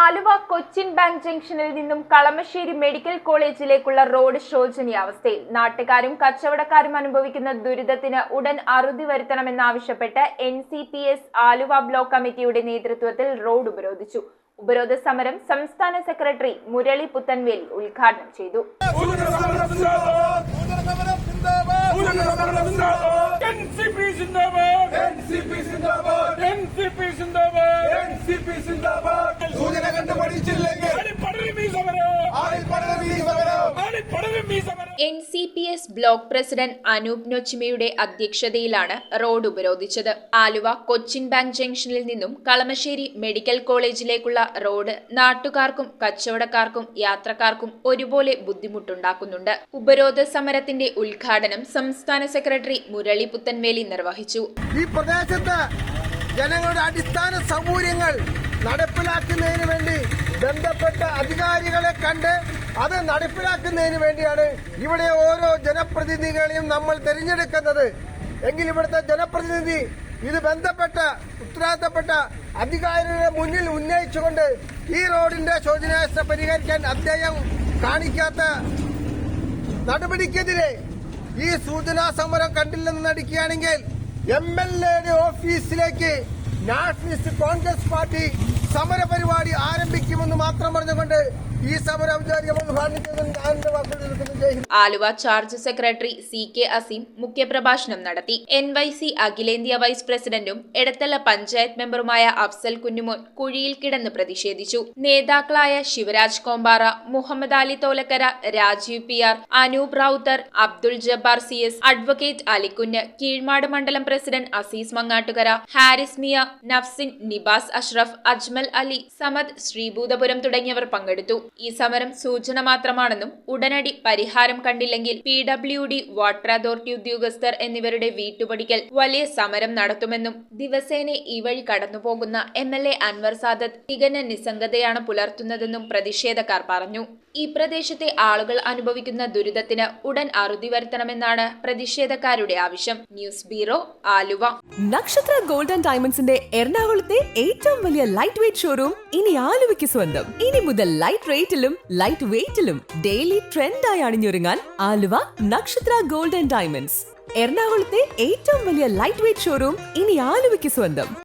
Aluva Cochin bank ജംഗ്ഷനിൽ നിന്നും Kalamassery medical കോളേജിലേക്കുള്ള road ശോചനീയാവസ്ഥയിൽ. നാട്ടുകാരും കച്ചവടക്കാരും അനുഭവിക്കുന്ന ദുരിതത്തിന് ഉടൻ അറുതി വരുത്തണമെന്നാവശ്യപ്പെട്ട് NCPS ആലുവ ബ്ലോക്ക് കമ്മിറ്റിയുടെ നേതൃത്വത്തിൽ റോഡ് ഉപരോധിച്ചു. ഉപരോധ സമരം സംസ്ഥാന സെക്രട്ടറി മുരളി പുത്തൻവേലി ഉദ്ഘാടനം ചെയ്തു. NCPS ബ്ലോക്ക് പ്രസിഡന്റ് അനൂപ് നൊച്ചിമയുടെ അധ്യക്ഷതയിലാണ് റോഡ് ഉപരോധിച്ചത്. ആലുവ കൊച്ചിൻ ബാങ്ക് ജംഗ്ഷനിൽ നിന്നും കളമശ്ശേരി മെഡിക്കൽ കോളേജിലേക്കുള്ള റോഡ് നാട്ടുകാർക്കും കച്ചവടക്കാർക്കും യാത്രക്കാർക്കും ഒരുപോലെ ബുദ്ധിമുട്ടുണ്ടാക്കുന്നുണ്ട്. ഉപരോധ സമരത്തിന്റെ ഉദ്ഘാടനം സംസ്ഥാന സെക്രട്ടറി മുരളി പുത്തൻവേലി നിർവഹിച്ചു. ഈ പ്രദേശത്ത് ജനങ്ങളുടെ അടിസ്ഥാന സൗകര്യങ്ങൾ നടപ്പിലാക്കുന്നതിന് വേണ്ടി ബന്ധപ്പെട്ട അധികാരികളെ കണ്ട് അത് നടപ്പിലാക്കുന്നതിന് വേണ്ടിയാണ് ഇവിടെ ഓരോ ജനപ്രതിനിധികളെയും നമ്മൾ തിരഞ്ഞെടുക്കുന്നത്. എങ്കിൽ ഇവിടുത്തെ ജനപ്രതിനിധി ഇത് ബന്ധപ്പെട്ട ഉത്തരവാദിത്തപ്പെട്ട അധികാരികളുടെ മുന്നിൽ ഉന്നയിച്ചുകൊണ്ട് ഈ റോഡിന്റെ ശോചനീയാവസ്ഥ പരിഹരിക്കാൻ അദ്ദേഹം കാണിക്കാത്ത നടപടിക്കെതിരെ ഈ സൂചനാ സമരം കണ്ടില്ലെന്ന് നടിക്കുകയാണെങ്കിൽ MLAയുടെ ഓഫീസിലേക്ക് നാഷണലിസ്റ്റ് കോൺഗ്രസ് പാർട്ടി സമര പരിപാടി ആരംഭിക്കുമെന്ന് മാത്രം പറഞ്ഞുകൊണ്ട് ഈ സമരം Aluva charge secretary CK Azeem മുഖ്യപ്രഭാഷണം നടത്തി. NYC അഖിലേന്ത്യാ വൈസ് പ്രസിഡന്റും എടത്തല പഞ്ചായത്ത് മെമ്പറുമായ അഫ്സൽ കുഞ്ഞുമോൻ കുഴിയിൽ കിടന്ന് പ്രതിഷേധിച്ചു. നേതാക്കളായ Shivaraj Kombara, Muhammad Ali Tholakkara, Rajeev PR, Anoop Rowther, Abdul Jabbar CS, advocate Alikunju, Keezhmad മണ്ഡലം പ്രസിഡന്റ് അസീസ് മങ്ങാട്ടുകര, ഹാരിസ് മിയ, നഫ്സിൻ, നിബാസ് അഷ്റഫ്, അജ്മൽ അലി, സമദ്, ശ്രീഭൂതപുരം തുടങ്ങിയവർ പങ്കെടുത്തു. ഈ സമരം സൂചന മാത്രമാണെന്നും ഉടനടി പരിഹാരം കണ്ടില്ലെങ്കിൽ PWD, വാട്ടർ അതോറിറ്റി ഉദ്യോഗസ്ഥർ എന്നിവരുടെ വീട്ടുപടിക്കൽ വലിയ സമരം നടത്തുമെന്നും ദിവസേന ഈ വഴി കടന്നുപോകുന്ന MLA അൻവർ സാദത്ത് തികഞ്ഞ നിസ്സംഗതയാണ് പുലർത്തുന്നതെന്നും പ്രതിഷേധക്കാർ പറഞ്ഞു. ഈ പ്രദേശത്തെ ആളുകൾ അനുഭവിക്കുന്ന ദുരിതത്തിന് ഉടൻ അറുതി വരുത്തണമെന്നാണ് പ്രതിഷേധക്കാരുടെ ആവശ്യം. News bureau, Aluva. നക്ഷത്ര ഗോൾഡ് ആൻഡ് ഡയമണ്ട്സിന്റെ എറണാകുളത്തെ ഏറ്റവും വലിയ ലൈറ്റ് വെയ്റ്റ് ഷോറൂം ഇനി ആലുവയ്ക്ക് സ്വന്തം. ഇനി മുതൽ ലൈറ്റ് റേറ്റിലും ലൈറ്റ് വെയ്റ്റിലും ഡെയിലി ട്രെൻഡായി അണിഞ്ഞൊരുങ്ങാൻ ആലുവ നക്ഷത്ര ഗോൾഡ് ആൻഡ് ഡയമണ്ട്സ്. എറണാകുളത്തെ ഏറ്റവും വലിയ ലൈറ്റ് വെയ്റ്റ് ഷോറൂം ഇനി ആലുവയ്ക്ക് സ്വന്തം.